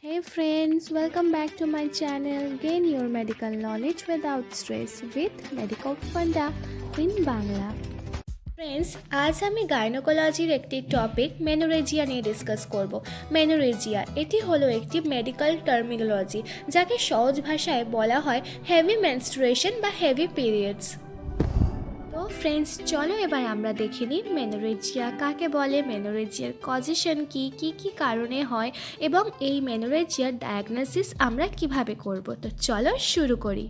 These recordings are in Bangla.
Hey friends, welcome back to my channel. Gain your medical knowledge without stress with Medico Funda in Bangla. Friends, আজ আমি গাইনোকোলজির একটি টপিক মেনোরেজিয়া নিয়ে ডিসকাস করব। মেনোরেজিয়া এটি হলো একটি মেডিকেল টার্মিনোলজি, যাকে সহজ ভাষায় বলা হয় হেভি মেনস্ট্রুয়েশন বা হেভি পিরিয়ডস। তো ফ্রেন্ডস, চলো এবার আমরা দেখে নিই মেনোরেজিয়া কাকে বলে, মেনোরেজিয়ার কজেশন কী কী কারণে হয় এবং এই মেনোরেজিয়ার ডায়াগনোসিস আমরা কিভাবে করব। তো চলো শুরু করি।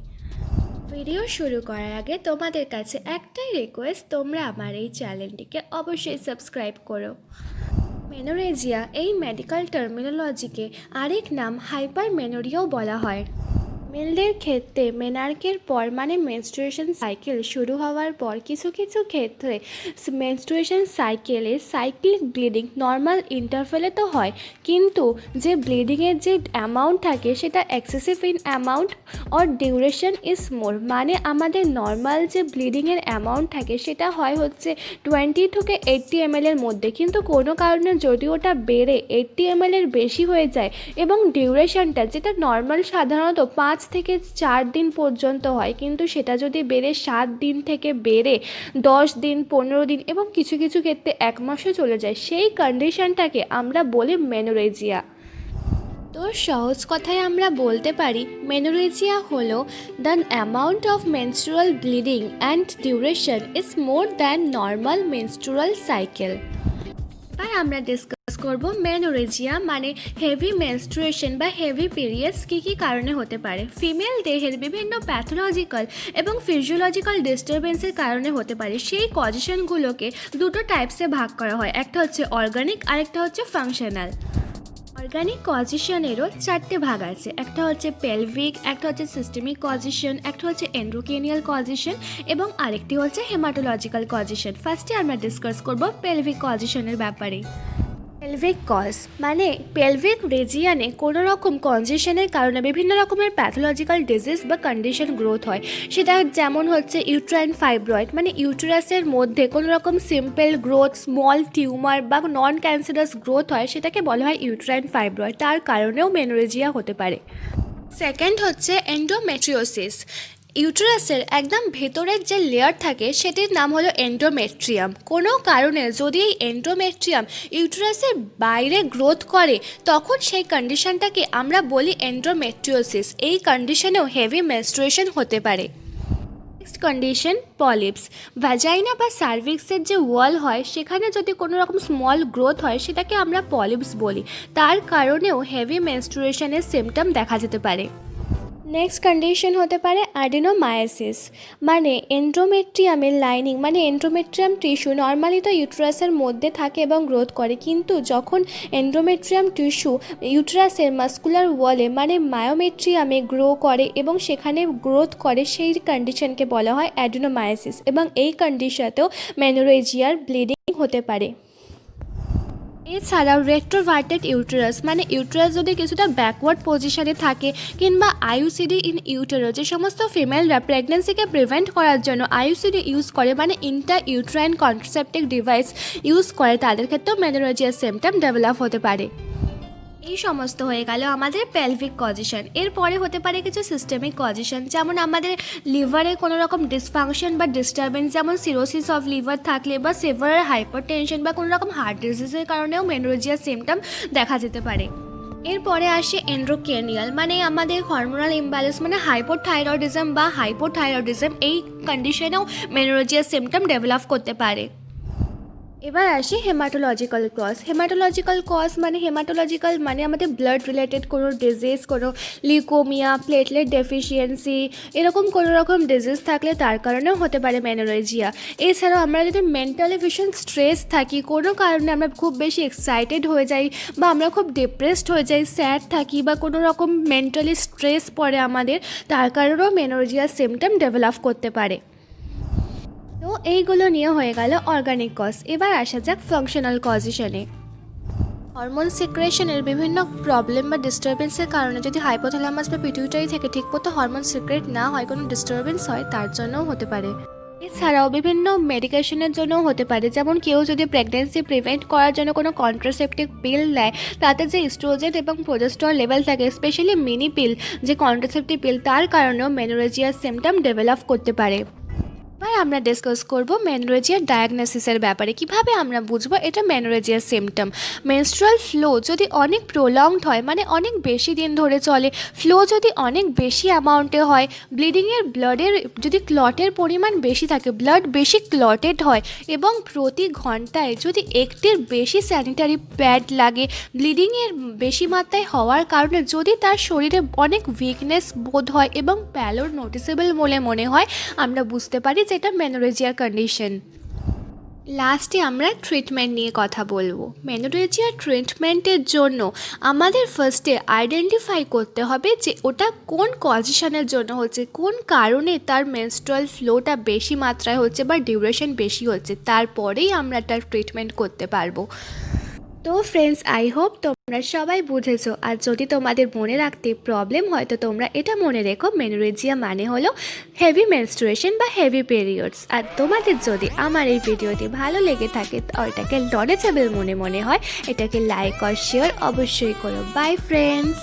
ভিডিও শুরু করার আগে তোমাদের কাছে একটাই রিকোয়েস্ট, তোমরা আমার এই চ্যানেলটিকে অবশ্যই সাবস্ক্রাইব করো। মেনোরেজিয়া এই মেডিকেল টার্মিনোলজিকে আরেক নাম হাইপারমেনোরিয়াও বলা হয়। মেলদের ক্ষেত্রে মেনার্কের পর মানে মেনস্ট্রুয়েশন সাইকেল শুরু হওয়ার পর কিছু কিছু ক্ষেত্রে মেনস্ট্রুয়েশন সাইকেলে সাইক্লিক ব্লিডিং নর্মাল ইন্টারভেলে তো হয়, কিন্তু যে ব্লিডিংয়ের যে অ্যামাউন্ট থাকে সেটা excessive in amount or duration is more, মানে আমাদের নর্মাল যে ব্লিডিংয়ের অ্যামাউন্ট থাকে সেটা হয় হচ্ছে 20 থেকে 80 ml এর মধ্যে, কিন্তু কোনো কারণে যদি ওটা বেড়ে 80 ml এর বেশি হয়ে যায় এবং ডিউরেশনটা যেটা নর্মাল সাধারণত 5 থেকে 4 দিন পর্যন্ত হয়, কিন্তু সেটা যদি বেড়ে 7 দিন থেকে বেড়ে 10 দিন 15 দিন এবং কিছু কিছু ক্ষেত্রে 1 মাসও চলে যায়, সেই কন্ডিশনটাকে আমরা বলি মেনোরেজিয়া। তো সহজ কথায় আমরা বলতে পারি মেনোরেজিয়া হলো the amount of menstrual bleeding and duration is more than normal menstrual cycle. এবার আমরা ডিসকাস করব মেনোরেজিয়া মানে হেভি মেনস্ট্রুয়েশন বা হেভি পিরিয়ডস কী কী কারণে হতে পারে। ফিমেল দেহের বিভিন্ন প্যাথোলজিক্যাল এবং ফিজিওলজিক্যাল ডিস্টারবেন্সের কারণে হতে পারে। সেই কজেশনগুলোকে দুটো টাইপসে ভাগ করা হয়, একটা হচ্ছে অর্গানিক আর একটা হচ্ছে ফাংশনাল। অর্গানিক কজেশনেরও 4টে ভাগ আছে, একটা হচ্ছে পেলভিক, একটা হচ্ছে সিস্টেমিক কজেশন, একটা হচ্ছে এন্ডোক্রেনিয়াল কজেশন এবং আরেকটি হচ্ছে হেমাটোলজিক্যাল কজেশন। ফার্স্টে আমরা ডিসকাস করব পেলভিক কজেশনের ব্যাপারে। পেলভিক কজ মানে পেলভিক রিজিয়নে কোনো রকম কনজেশনের কারণে বিভিন্ন রকমের প্যাথোলজিক্যাল ডিজিজ বা কন্ডিশন গ্রোথ হয়। সেটা যেমন হচ্ছে ইউট্রাইন ফাইব্রয়েড মানে ইউটেরাসের মধ্যে কোনো রকম সিম্পল গ্রোথ, স্মল টিউমার বা নন ক্যান্সারাস গ্রোথ হয়, সেটাকে বলা হয় ইউট্রাইন ফাইব্রয়েড, তার কারণেও মেনোরেজিয়া হতে পারে। সেকেন্ড হচ্ছে এন্ডোমেট্রিওসিস। ইউটেরাসের একদম ভেতরের যে লেয়ার থাকে সেটির নাম হলো এন্ডোমেট্রিয়াম। কোনো কারণে যদি এই এন্ডোমেট্রিয়াম ইউটেরাসের বাইরে গ্রোথ করে তখন সেই কন্ডিশনটাকে আমরা বলি এন্ডোমেট্রিওসিস। এই কন্ডিশনেও হেভি মেনস্ট্রুয়েশন হতে পারে। Next condition polyps. ভ্যাজাইনা বা সার্ভিক্সের যে ওয়াল হয় সেখানে যদি কোনো রকম স্মল গ্রোথ হয় সেটাকে আমরা পলিপস বলি, তার কারণেও হেভি মেনস্ট্রুয়েশনের সিমটম দেখা যেতে পারে। নেক্সট কন্ডিশন হতে পারে অ্যাডিনোমায়োসিস, মানে এন্ডোমেট্রিয়ামের লাইনিং মানে এন্ডোমেট্রিয়াম টিস্যু নর্মালি তো ইউটেরাসের মধ্যে থাকে এবং গ্রোথ করে, কিন্তু যখন এন্ডোমেট্রিয়াম টিস্যু ইউটেরাসের মাস্কুলার ওয়ালে মানে মায়োমেট্রিয়ামে গ্রো করে এবং সেখানে গ্রোথ করে, সেই কন্ডিশনকে বলা হয় অ্যাডিনোমায়োসিস এবং এই কন্ডিশনেও মেনোরেজিয়ার ব্লিডিং হতে পারে। এছাড়াও রেট্রোভার্টেড ইউটেরাস মানে ইউটেরাস যদি কিছুটা ব্যাকওয়ার্ড পজিশনে থাকে কিংবা আইইউসিডি ইন ইউটেরো, যে সমস্ত ফিমেলরা প্রেগনেন্সিকে প্রিভেন্ট করার জন্য আইইউসিডি ইউজ করে মানে inter uterine contraceptive device use করে, তাদের ক্ষেত্রেও মেনোরেজিয়ার সিমটম ডেভেলপ হতে পারে। এই সমস্ত হয়ে গেল আমাদের পেলভিক কজেশন। এরপরে হতে পারে কিছু সিস্টেমিক কজেশন, যেমন আমাদের লিভারে কোনো রকম ডিসফাংশন বা ডিস্টারবেন্স, যেমন সিরোসিস অফ লিভার থাকলে বা সিভিয়ার হাইপারটেনশন বা কোনো রকম হার্ট ডিজিজের কারণেও মেনোরেজিয়ার সিমটম দেখা যেতে পারে। এরপরে আসে এন্ডোক্রেনিয়াল মানে আমাদের হরমোনাল ইমব্যালেন্স মানে হাইপোথাইরয়েডিজম, এই কন্ডিশনেও মেনোরেজিয়ার সিমটম ডেভেলপ করতে পারে। এবার আসি হেমাটোলজিক্যাল কজ। হেমাটোলজিক্যাল মানে আমাদের ব্লাড রিলেটেড কোনো ডিজিজ, কোনো লিউকোমিয়া, প্লেটলেট ডেফিসিয়েন্সি, এরকম কোনো রকম ডিজিজ থাকলে তার কারণেও হতে পারে মেনোরেজিয়া। এছাড়াও আমরা যদি মেন্টালি ভীষণ স্ট্রেস থাকি, কোনো কারণে আমরা খুব বেশি এক্সাইটেড হয়ে যাই বা আমরা খুব ডিপ্রেসড হয়ে যাই, স্যাড থাকি বা কোনো রকম মেন্টালি স্ট্রেস পড়ে আমাদের, তার কারণেও মেনোরেজিয়ার সিমটম ডেভেলপ করতে পারে। তো এইগুলো নিয়ে হয়ে গেল অর্গানিক কজ। এবার আসা যাক ফাংশনাল কজেশনে। হরমোন সিক্রেশনের বিভিন্ন প্রবলেম বা ডিস্টারবেন্সের কারণে যদি হাইপোথ্যালামাস বা পিটুইটারি থেকে ঠিকমতো হরমোন সিক্রেট না হয়, কোনো ডিস্টারবেন্স হয়, তার জন্যও হতে পারে। এছাড়াও বিভিন্ন মেডিকেশনের জন্য হতে পারে, যেমন কেউ যদি প্রেগন্যান্সি প্রিভেন্ট করার জন্য কোনো কন্ট্রাসেপটিভ পিল নেয়, তাতে যে ইস্ট্রোজেন এবং প্রোজেস্টেরন লেভেল থাকে, স্পেশালি মিনি পিল যে কন্ট্রাসেপটিভ পিল, তার কারণেও মেনোরেজিয়ার সিমটম ডেভেলপ করতে পারে। এবার আমরা ডিসকাস করব মেনোরেজিয়ার ডায়াগনোসিসের ব্যাপারে। কিভাবে আমরা বুঝবো এটা মেনোরেজিয়ার সিমটম। মেনস্ট্রুয়াল ফ্লো যদি অনেক প্রলংড হয়, মানে অনেক বেশি দিন ধরে চলে, ফ্লো যদি অনেক বেশি অ্যামাউন্টে হয়, ব্লাডের যদি ক্লটের পরিমাণ বেশি থাকে, ব্লাড বেশি ক্লটেড হয়, এবং প্রতি ঘন্টায় যদি একটির বেশি স্যানিটারি প্যাড লাগে, ব্লিডিংয়ের বেশি মাত্রায় হওয়ার কারণে যদি তার শরীরে অনেক উইকনেস বোধ হয় এবং প্যালোর নোটিসেবল বলে মনে হয়, আমরা বুঝতে পারি যে এটা মেনোরেজিয়ার কন্ডিশন। লাস্টে আমরা ট্রিটমেন্ট নিয়ে কথা বলবো। মেনোরেজিয়ার ট্রিটমেন্টের জন্য আমাদের ফার্স্টে আইডেন্টিফাই করতে হবে যে ওটা কোন কজিশনের জন্য হচ্ছে, কোন কারণে তার মেনস্ট্রুয়াল ফ্লোটা বেশি মাত্রায় হচ্ছে বা ডিউরেশন বেশি হচ্ছে, তারপরেই আমরা তার ট্রিটমেন্ট করতে পারবো। তো ফ্রেন্ডস, আই হোপ তোমরা সবাই বুঝেছো। আর যদি তোমাদের মনে রাখতে প্রবলেম হয় তো তোমরা এটা মনে রেখো, মেনোরেজিয়া মানে হলো হেভি মেনস্ট্রুয়েশন বা হেভি পিরিয়ডস। আর তোমাদের যদি আমার এই ভিডিওটি ভালো লেগে থাকে, এটাকে নলেজেবল মনে হয়, এটাকে লাইক আর শেয়ার অবশ্যই করো। By friends.